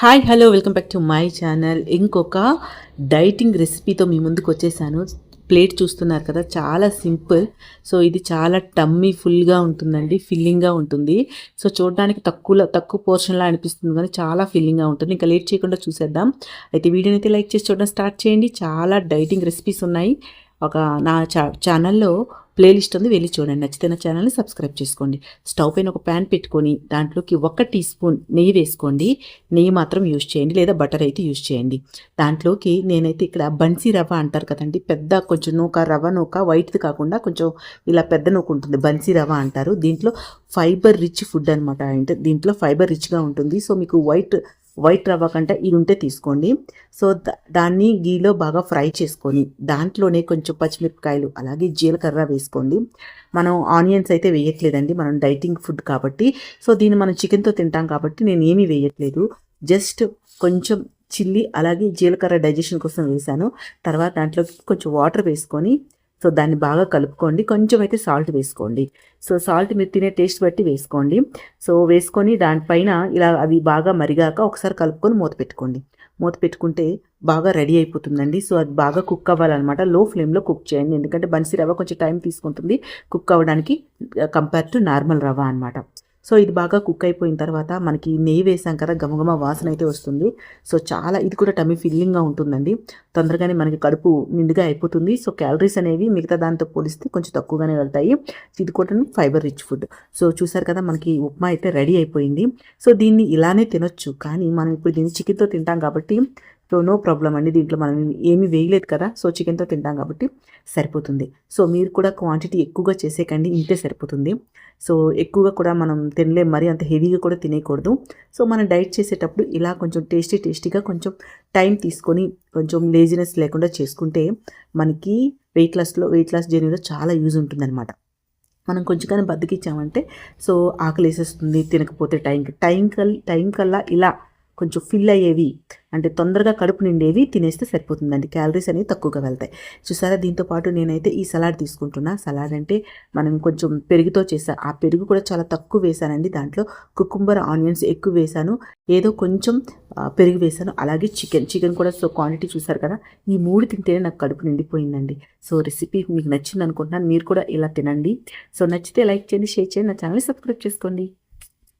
Hi hello welcome back to my channel. ఇంకొక dieting రెసిపీతో మీ ముందుకు వచ్చేసాను. ప్లేట్ చూస్తున్నారు కదా, చాలా సింపుల్. సో ఇది చాలా టమ్మీ ఫుల్గా ఉంటుందండి, ఫిల్లింగ్గా ఉంటుంది. సో చూడడానికి తక్కువ పోర్షన్లా అనిపిస్తుంది కానీ చాలా ఫిల్లింగ్గా ఉంటుంది. ఇంకా లేట్ చేయకుండా చూసేద్దాం. అయితే వీడియోని అయితే లైక్ చేసి చూడడం స్టార్ట్ చేయండి. చాలా డైటింగ్ రెసిపీస్ ఉన్నాయి. నా ఛానల్లో ప్లేలిస్ట్ ఉంది, వెళ్ళి చూడండి. నచ్చితే నా ఛానల్ని సబ్స్క్రైబ్ చేసుకోండి. స్టవ్ పైన ఒక ప్యాన్ పెట్టుకొని దాంట్లోకి 1 టీ స్పూన్ నెయ్యి వేసుకోండి. నెయ్యి మాత్రం యూజ్ చేయండి, లేదా బటర్ అయితే యూజ్ చేయండి. దాంట్లోకి నేనైతే ఇక్కడ బన్సీ రవ్వ అంటారు కదండి, పెద్ద కొంచెం రవ్వ నూక, వైట్ది కాకుండా కొంచెం ఇలా పెద్ద నూక ఉంటుంది, బన్సీ రవ్వ అంటారు. దీంట్లో ఫైబర్ రిచ్ ఫుడ్ అనమాట. అంటే దీంట్లో ఫైబర్ రిచ్గా ఉంటుంది. సో మీకు వైట్ రవ్వ కంటే ఇది ఉంటే తీసుకోండి. సో దాన్ని గీలో బాగా ఫ్రై చేసుకొని దాంట్లోనే కొంచెం పచ్చిమిరపకాయలు అలాగే జీలకర్ర వేసుకోండి. మనం ఆనియన్స్ అయితే వేయట్లేదండి, మనం డైటింగ్ ఫుడ్ కాబట్టి. సో దీన్ని మనం చికెన్తో తింటాం కాబట్టి నేను ఏమీ వేయట్లేదు. జస్ట్ కొంచెం చిల్లీ అలాగే జీలకర్ర డైజెషన్ కోసం వేసాను. తర్వాత దాంట్లోకి కొంచెం వాటర్ వేసుకొని సో దాన్ని బాగా కలుపుకోండి. కొంచెం అయితే సాల్ట్ వేసుకోండి. సో సాల్ట్ మీరు తినే టేస్ట్ బట్టి వేసుకోండి. సో వేసుకొని దానిపైన ఇలా అవి బాగా మరిగాక ఒకసారి కలుపుకొని మూత పెట్టుకోండి. మూత పెట్టుకుంటే బాగా రెడీ అయిపోతుందండి. సో అది బాగా కుక్ అవ్వాలన్నమాట. లో ఫ్లేమ్లో కుక్ చేయండి, ఎందుకంటే బన్సీ రవ్వ కొంచెం టైం తీసుకుంటుంది కుక్ అవ్వడానికి కంపేర్ టు నార్మల్ రవ్వ అనమాట. సో ఇది బాగా కుక్ అయిపోయిన తర్వాత మనకి నెయ్యి వేసాం కదా, గమగమ వాసన అయితే వస్తుంది. సో చాలా ఇది కూడా టమ్మీ ఫిల్లింగ్గా ఉంటుందండి. తొందరగానే మనకి కడుపు నిండుగా అయిపోతుంది. సో క్యాలరీస్ అనేవి మిగతా దాంతో పోలిస్తే కొంచెం తక్కువగానే వెళ్తాయి. ఇది కూడా ఫైబర్ రిచ్ ఫుడ్. సో చూసారు కదా, మనకి ఉప్మా అయితే రెడీ అయిపోయింది. సో దీన్ని ఇలానే తినొచ్చు, కానీ మనం ఇప్పుడు దీన్ని చికెన్తో తింటాం కాబట్టి సో నో ప్రాబ్లం అండి. దీంట్లో మనం ఏమీ వేయలేదు కదా, సో చికెన్తో తింటాం కాబట్టి సరిపోతుంది. సో మీరు కూడా క్వాంటిటీ ఎక్కువగా చేసేకండి, ఇంతే సరిపోతుంది. సో ఎక్కువగా కూడా మనం తినలేం, మరి అంత హెవీగా కూడా తినేయకూడదు. సో మనం డైట్ చేసేటప్పుడు ఇలా కొంచెం టేస్టీగా కొంచెం టైం తీసుకొని కొంచెం లేజినెస్ లేకుండా చేసుకుంటే మనకి వెయిట్ లాస్ జర్నీలో చాలా యూజ్ ఉంటుందన్నమాట. మనం కొంచెం కానీ బద్దకిచ్చామంటే సో ఆకలి వేసేస్తుంది తినకపోతే టైం కల్లా ఇలా కొంచెం ఫిల్ అయ్యేవి, అంటే తొందరగా కడుపు నిండేవి తినేస్తే సరిపోతుందండి. క్యాలరీస్ అనేవి తక్కువగా వెళ్తాయి. చూసారా, దీంతో పాటు నేనైతే ఈ సలాడ్ తీసుకుంటున్నా. సలాడ్ అంటే మనం కొంచెం పెరుగుతో చేసా, ఆ పెరుగు కూడా చాలా తక్కువ వేసానండి. దాంట్లో కుకుంబర్ ఆనియన్స్ ఎక్కువ వేసాను, ఏదో కొంచెం పెరుగు వేసాను, అలాగే చికెన్ కూడా. సో క్వాంటిటీ చూసారు కదా, ఈ 3 తింటేనే నాకు కడుపు నిండిపోయిందండి. సో రెసిపీ మీకు నచ్చింది అనుకుంటున్నాను. మీరు కూడా ఇలా తినండి. సో నచ్చితే లైక్ చేయండి, షేర్ చేయండి, నా ఛానల్ని సబ్స్క్రైబ్ చేసుకోండి.